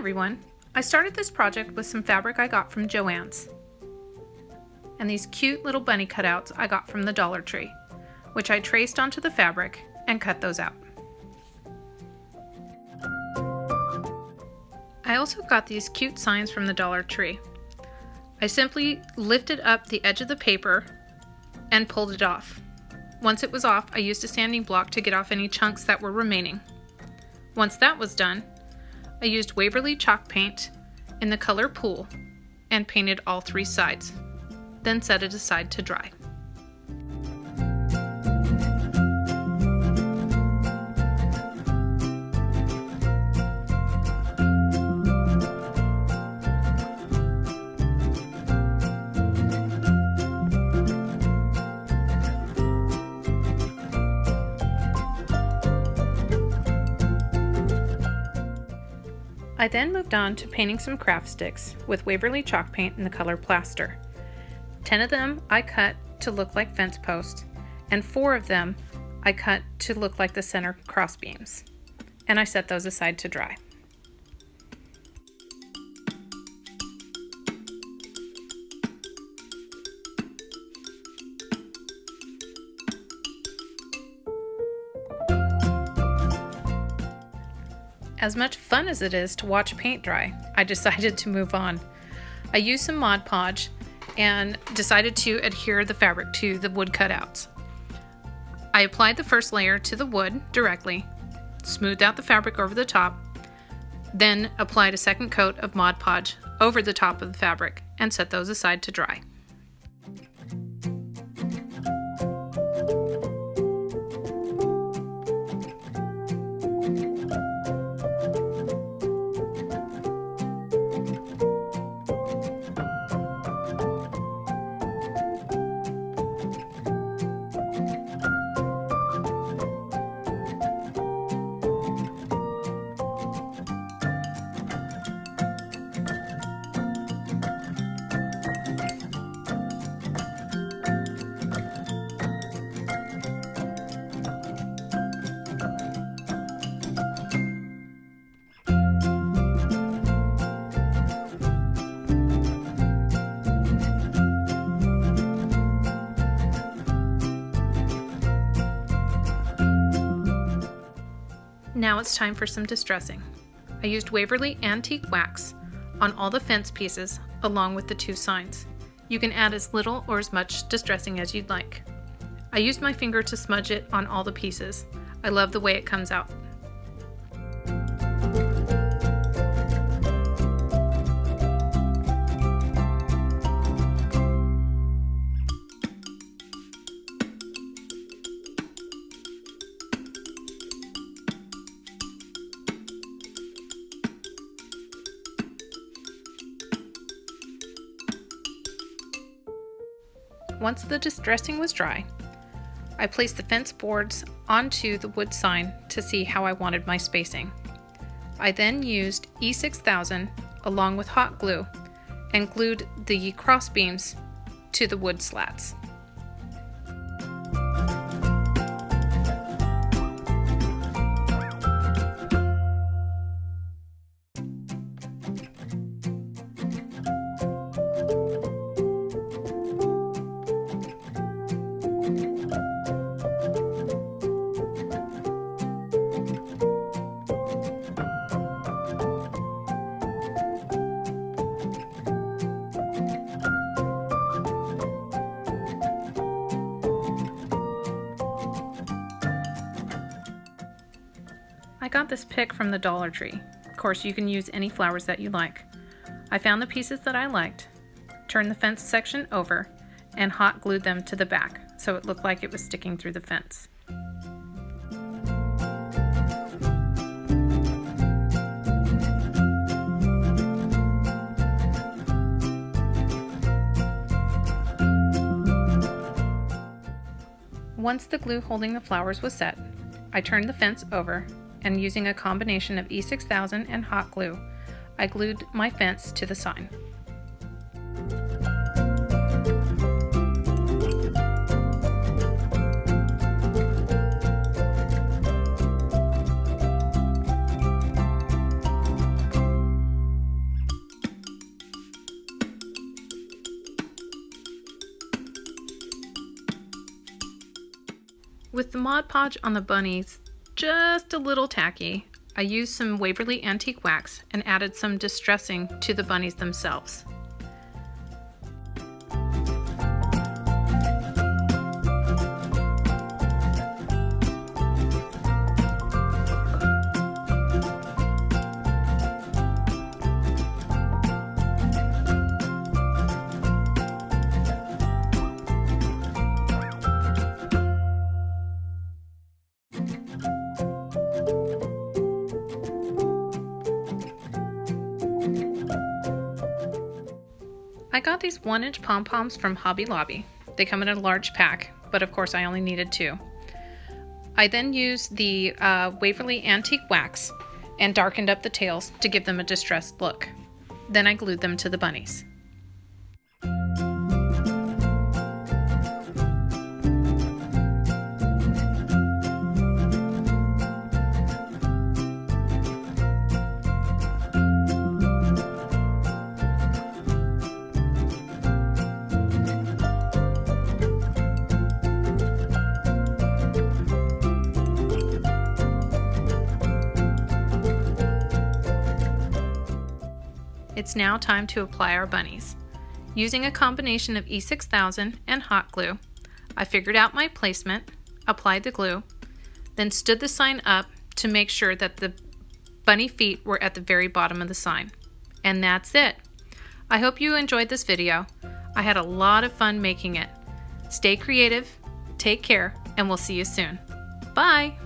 everyone. I started this project with some fabric I got from Joann's and these cute little bunny cutouts I got from the Dollar Tree, which I traced onto the fabric and cut those out. I also got these cute signs from the Dollar Tree. I simply lifted up the edge of the paper and pulled it off. Once it was off, I used a sanding block to get off any chunks that were remaining. Once that was done, I used Waverly chalk paint in the color Pool and painted all three sides, then set it aside to dry. I then moved on to painting some craft sticks with Waverly chalk paint in the color Plaster. 10 of them I cut to look like fence posts, and 4 of them I cut to look like the center cross beams, and I set those aside to dry. As much fun as it is to watch paint dry, I decided to move on. I used some Mod Podge and decided to adhere the fabric to the wood cutouts. I applied the first layer to the wood directly, smoothed out the fabric over the top, then applied a second coat of Mod Podge over the top of the fabric and set those aside to dry. Now it's time for some distressing. I used Waverly Antique Wax on all the fence pieces along with the 2 signs. You can add as little or as much distressing as you'd like. I used my finger to smudge it on all the pieces. I love the way it comes out. Once the distressing was dry, I placed the fence boards onto the wood sign to see how I wanted my spacing. I then used E6000 along with hot glue and glued the cross beams to the wood slats. I got this pick from the Dollar Tree. Of course, you can use any flowers that you like. I found the pieces that I liked, turned the fence section over, and hot glued them to the back so it looked like it was sticking through the fence. Once the glue holding the flowers was set, I turned the fence over and using a combination of E6000 and hot glue, I glued my fence to the sign. With the Mod Podge on the bunnies just a little tacky, I used some Waverly Antique Wax and added some distressing to the bunnies themselves. I got these 1-inch pom-poms from Hobby Lobby. They come in a large pack, but of course I only needed 2. I then used the Waverly Antique Wax and darkened up the tails to give them a distressed look. Then I glued them to the bunnies. It's now time to apply our bunnies. Using a combination of E6000 and hot glue, I figured out my placement, applied the glue, then stood the sign up to make sure that the bunny feet were at the very bottom of the sign. And that's it. I hope you enjoyed this video. I had a lot of fun making it. Stay creative, take care, and we'll see you soon. Bye!